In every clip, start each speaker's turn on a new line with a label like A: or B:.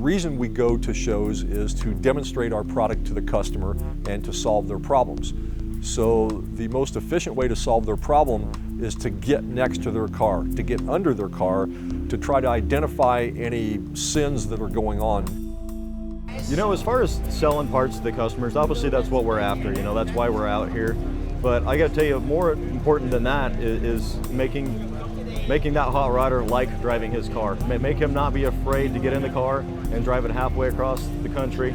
A: reason we go to shows is to demonstrate our product to the customer and to solve their problems. So the most efficient way to solve their problem is to get next to their car, to get under their car, to try to identify any sins that are going on.
B: You know, as far as selling parts to the customers, obviously that's what we're after, you know, that's why we're out here. But I gotta tell you, more important than that is making that hot rodder like driving his car. Make him not be afraid to get in the car and drive it halfway across the country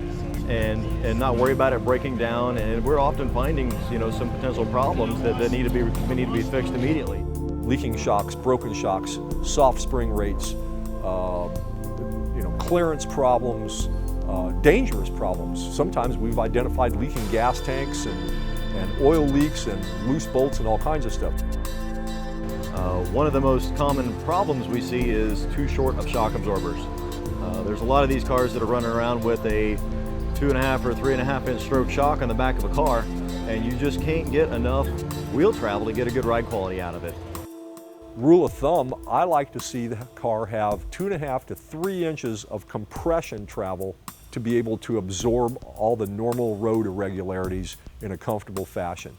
B: and not worry about it breaking down. And we're often finding, you know, some potential problems that need to be fixed immediately.
A: Leaking shocks, broken shocks, soft spring rates, you know, clearance problems, dangerous problems. Sometimes we've identified leaking gas tanks and oil leaks and loose bolts and all kinds of stuff.
B: One of the most common problems we see is too short of shock absorbers. There's a lot of these cars that are running around with a 2.5 or 3.5 inch stroke shock on the back of a car, and you just can't get enough wheel travel to get a good ride quality out of it.
A: Rule of thumb, I like to see the car have 2.5 to 3 inches of compression travel to be able to absorb all the normal road irregularities in a comfortable fashion.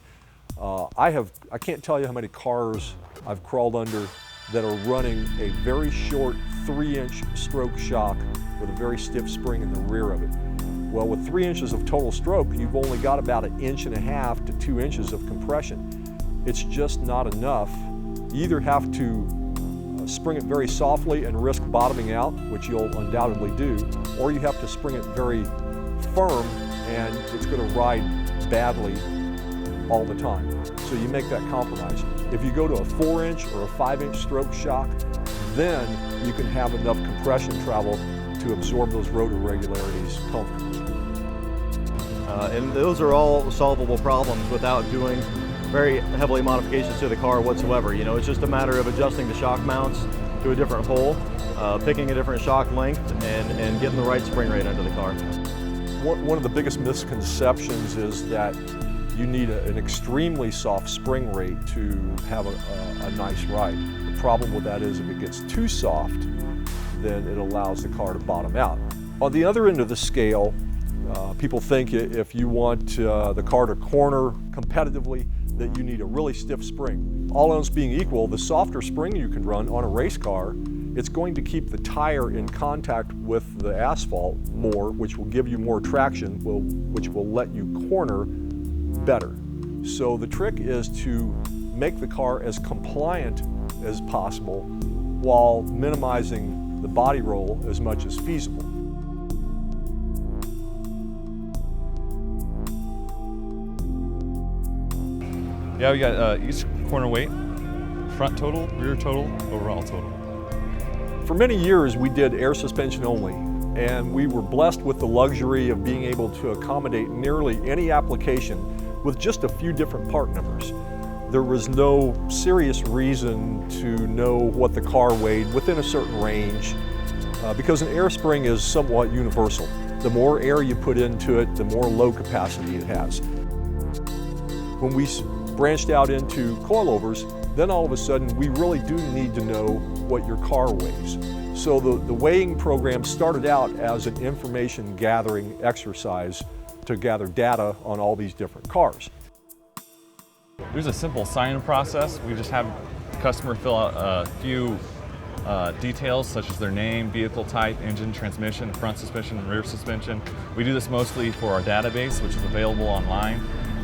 A: I can't tell you how many cars I've crawled under that are running a very short 3-inch stroke shock with a very stiff spring in the rear of it. Well, with 3 inches of total stroke, you've only got about 1.5 inches to 2 inches of compression. It's just not enough. You either have to spring it very softly and risk bottoming out, which you'll undoubtedly do, or you have to spring it very firm and it's going to ride badly all the time. So you make that compromise. If you go to a 4-inch or a 5-inch stroke shock, then you can have enough compression travel to absorb those road irregularities comfortably.
B: And those are all solvable problems without doing very heavily modifications to the car whatsoever. You know, it's just a matter of adjusting the shock mounts to a different hole, picking a different shock length, and getting the right spring rate under the car.
A: One of the biggest misconceptions is that you need an extremely soft spring rate to have a nice ride. The problem with that is if it gets too soft, then it allows the car to bottom out. On the other end of the scale, people think if you want the car to corner competitively, that you need a really stiff spring. All else being equal, the softer spring you can run on a race car, it's going to keep the tire in contact with the asphalt more, which will give you more traction, which will let you corner better. So the trick is to make the car as compliant as possible while minimizing the body roll as much as feasible.
C: Yeah, we got each corner weight, front total, rear total, overall total.
A: For many years we did air suspension only, and we were blessed with the luxury of being able to accommodate nearly any application with just a few different part numbers. There was no serious reason to know what the car weighed within a certain range because an air spring is somewhat universal. The more air you put into it, the more load capacity it has. When we branched out into coilovers, then all of a sudden we really do need to know what your car weighs. So the weighing program started out as an information gathering exercise to gather data on all these different cars.
C: There's a simple sign-in process. We just have the customer fill out a few details such as their name, vehicle type, engine, transmission, front suspension, and rear suspension. We do this mostly for our database, which is available online,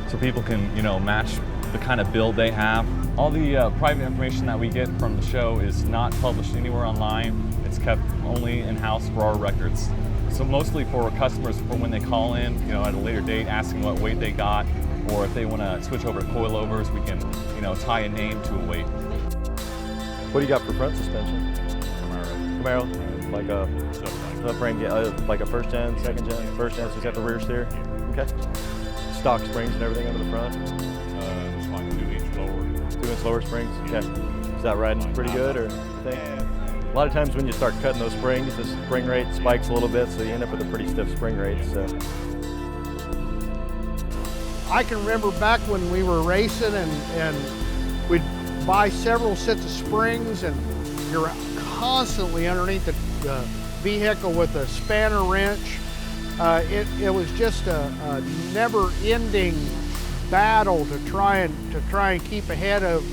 C: so people can, you know, match the kind of build they have. All the private information that we get from the show is not published anywhere online. It's kept only in-house for our records. So mostly for customers, for when they call in, you know, at a later date, asking what weight they got, or if they want to switch over to coilovers, we can, you know, tie a name to a weight.
B: What do you got for front suspension? Camaro, like a subframe, like a first gen, second gen, first gen. So it's got the rear steer. Okay. Stock springs and everything under the front.
C: Just like 2 inch lower.
B: 2 inch lower springs. Okay. Is that riding pretty good, or you think? A lot of times when you start cutting those springs, the spring rate spikes a little bit, so you end up with a pretty stiff spring rate. So
D: I can remember back when we were racing and we'd buy several sets of springs, and you're constantly underneath the vehicle with a spanner wrench. It was just a never-ending battle to try and keep ahead of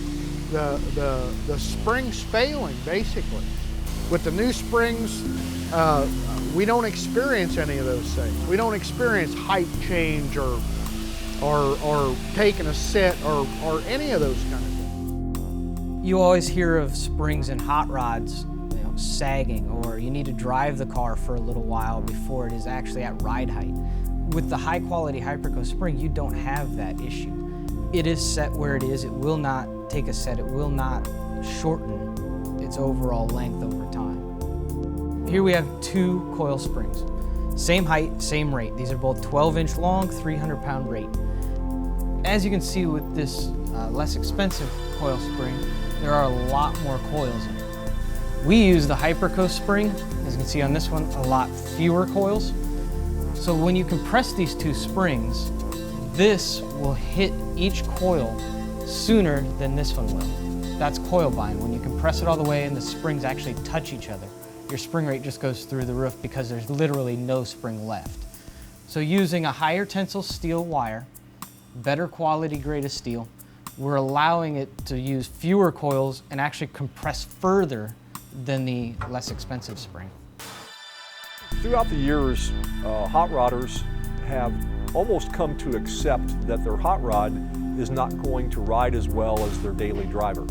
D: the springs failing, basically. With the new springs, we don't experience any of those things. We don't experience height change or taking a set or any of those kind of things.
E: You always hear of springs and hot rods, sagging, or you need to drive the car for a little while before it is actually at ride height. With the high quality Hyperco spring, you don't have that issue. It is set where it is. It will not take a set. It will not shorten its overall length over time. Here we have 2 coil springs. Same height, same rate. These are both 12-inch long, 300-pound rate. As you can see with this less expensive coil spring, there are a lot more coils in it. We use the Hyperco spring, as you can see on this one, a lot fewer coils. So when you compress these 2 springs, this will hit each coil sooner than this one will. That's coil bind. When you compress it all the way and the springs actually touch each other, your spring rate just goes through the roof because there's literally no spring left. So using a higher tensile steel wire, better quality grade of steel, we're allowing it to use fewer coils and actually compress further than the less expensive spring.
A: Throughout the years, hot rodders have almost come to accept that their hot rod is not going to ride as well as their daily driver.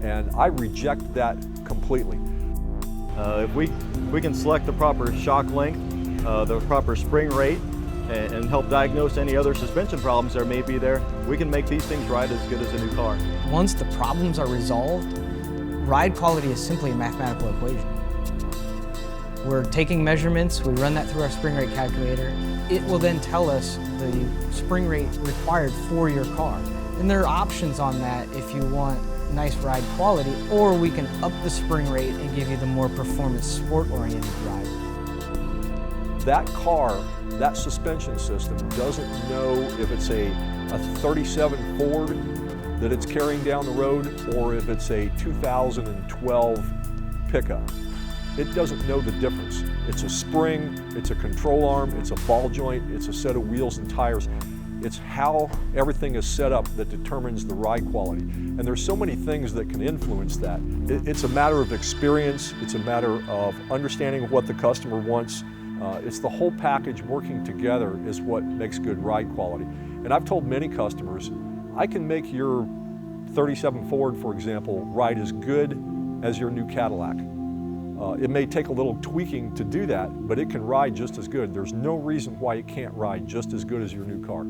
A: And I reject that completely.
B: If we can select the proper shock length, the proper spring rate, and help diagnose any other suspension problems there may be there, we can make these things ride as good as a new car.
E: Once the problems are resolved, ride quality is simply a mathematical equation. We're taking measurements, we run that through our spring rate calculator. It will then tell us the spring rate required for your car. And there are options on that if you want nice ride quality, or we can up the spring rate and give you the more performance sport-oriented ride.
A: That car, that suspension system doesn't know if it's a 37 Ford that it's carrying down the road or if it's a 2012 pickup. It doesn't know the difference. It's a spring, it's a control arm, it's a ball joint, it's a set of wheels and tires. It's how everything is set up that determines the ride quality. And there's so many things that can influence that. It's a matter of experience, it's a matter of understanding what the customer wants. It's the whole package working together is what makes good ride quality. And I've told many customers, I can make your 37 Ford, for example, ride as good as your new Cadillac. It may take a little tweaking to do that, but it can ride just as good. There's no reason why it can't ride just as good as your new car.